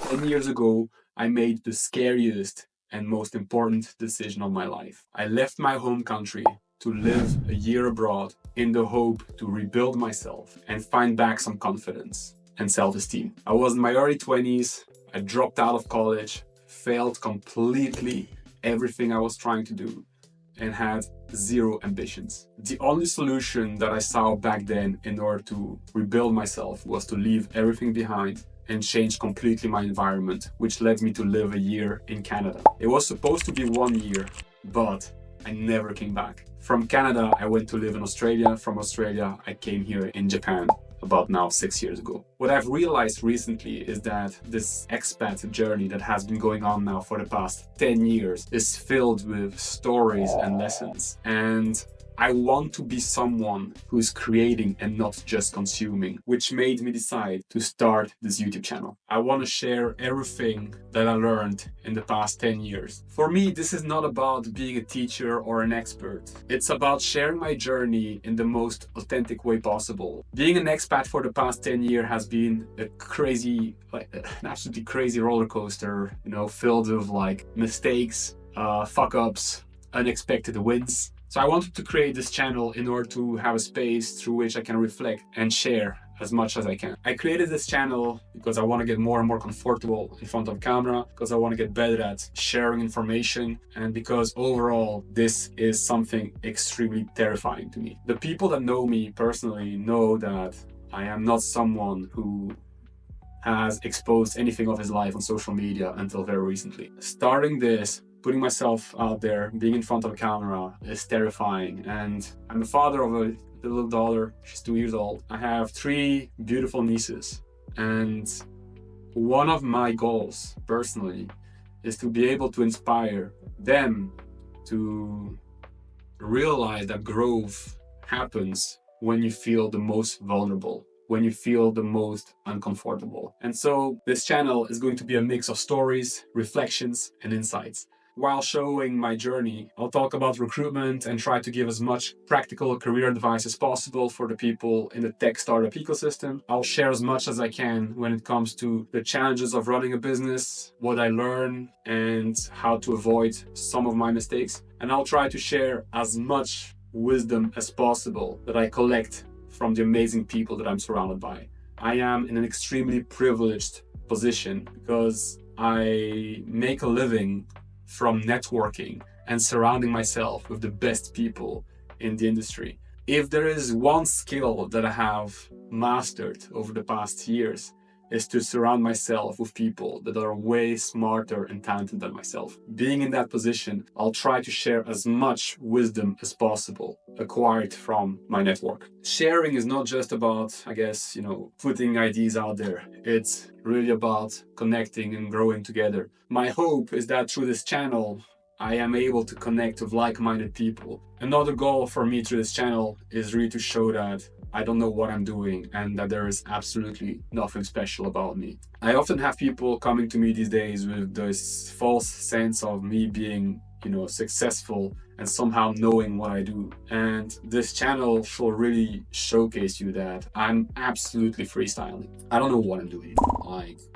10 years ago, I made the scariest and most important decision of my life. I left my home country to live a year abroad in the hope to rebuild myself and find back some confidence and self-esteem. I was in my early 20s, I dropped out of college, failed completely everything I was trying to do, and had zero ambitions. The only solution that I saw back then in order to rebuild myself was to leave everything behind and change completely my environment, which led me to live a year in Canada. It was supposed to be 1 year, but I never came back. From Canada, I went to live in Australia. From Australia, I came here in Japan about now 6 years ago. What I've realized recently is that this expat journey that has been going on now for the past 10 years is filled with stories and lessons. And I want to be someone who's creating and not just consuming, which made me decide to start this YouTube channel. I want to share everything that I learned in the past 10 years. For me, this is not about being a teacher or an expert. It's about sharing my journey in the most authentic way possible. Being an expat for the past 10 years has been a crazy, an absolutely crazy roller coaster, filled with mistakes, fuck-ups, unexpected wins. So I wanted to create this channel in order to have a space through which I can reflect and share as much as I can. I created this channel because I want to get more and more comfortable in front of camera, because I want to get better at sharing information, and because overall this is something extremely terrifying to me. The people that know me personally know that I am not someone who has exposed anything of his life on social media until very recently. Starting this, putting myself out there, being in front of a camera is terrifying. And I'm the father of a little daughter. She's 2 years old. I have 3 beautiful nieces. And one of my goals personally is to be able to inspire them to realize that growth happens when you feel the most vulnerable, when you feel the most uncomfortable. And so this channel is going to be a mix of stories, reflections, and insights. While showing my journey, I'll talk about recruitment and try to give as much practical career advice as possible for the people in the tech startup ecosystem. I'll share as much as I can when it comes to the challenges of running a business, what I learn, and how to avoid some of my mistakes. And I'll try to share as much wisdom as possible that I collect from the amazing people that I'm surrounded by. I am in an extremely privileged position because I make a living from networking and surrounding myself with the best people in the industry. If there is one skill that I have mastered over the past years, is to surround myself with people that are way smarter and talented than myself. Being in that position, I'll try to share as much wisdom as possible acquired from my network. Sharing is not just about, putting ideas out there. It's really about connecting and growing together. My hope is that through this channel, I am able to connect with like-minded people. Another goal for me through this channel is really to show that I don't know what I'm doing and that there is absolutely nothing special about me. I often have people coming to me these days with this false sense of me being, successful and somehow knowing what I do. And this channel should really showcase you that I'm absolutely freestyling. I don't know what I'm doing.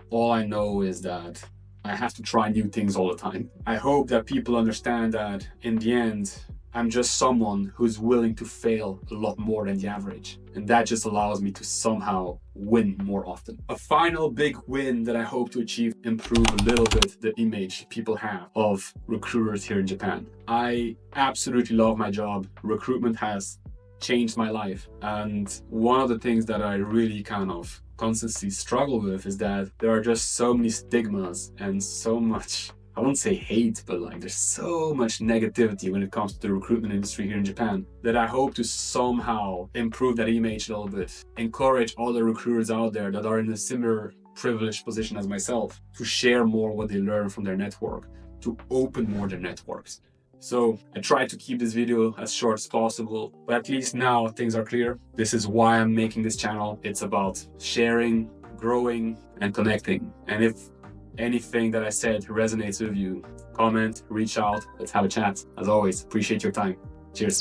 All I know is that I have to try new things all the time. I hope that people understand that in the end, I'm just someone who's willing to fail a lot more than the average. And that just allows me to somehow win more often. A final big win that I hope to achieve, improve a little bit the image people have of recruiters here in Japan. I absolutely love my job. Recruitment has changed my life. And one of the things that I really constantly struggle with is that there are just so many stigmas and so much, I wouldn't say hate, but there's so much negativity when it comes to the recruitment industry here in Japan that I hope to somehow improve that image a little bit. Encourage all the recruiters out there that are in a similar privileged position as myself to share more what they learn from their network, to open more their networks. So I tried to keep this video as short as possible, but at least now things are clear. This is why I'm making this channel. It's about sharing, growing, and connecting. And if anything that I said resonates with you, comment, reach out, let's have a chat. As always, appreciate your time. Cheers.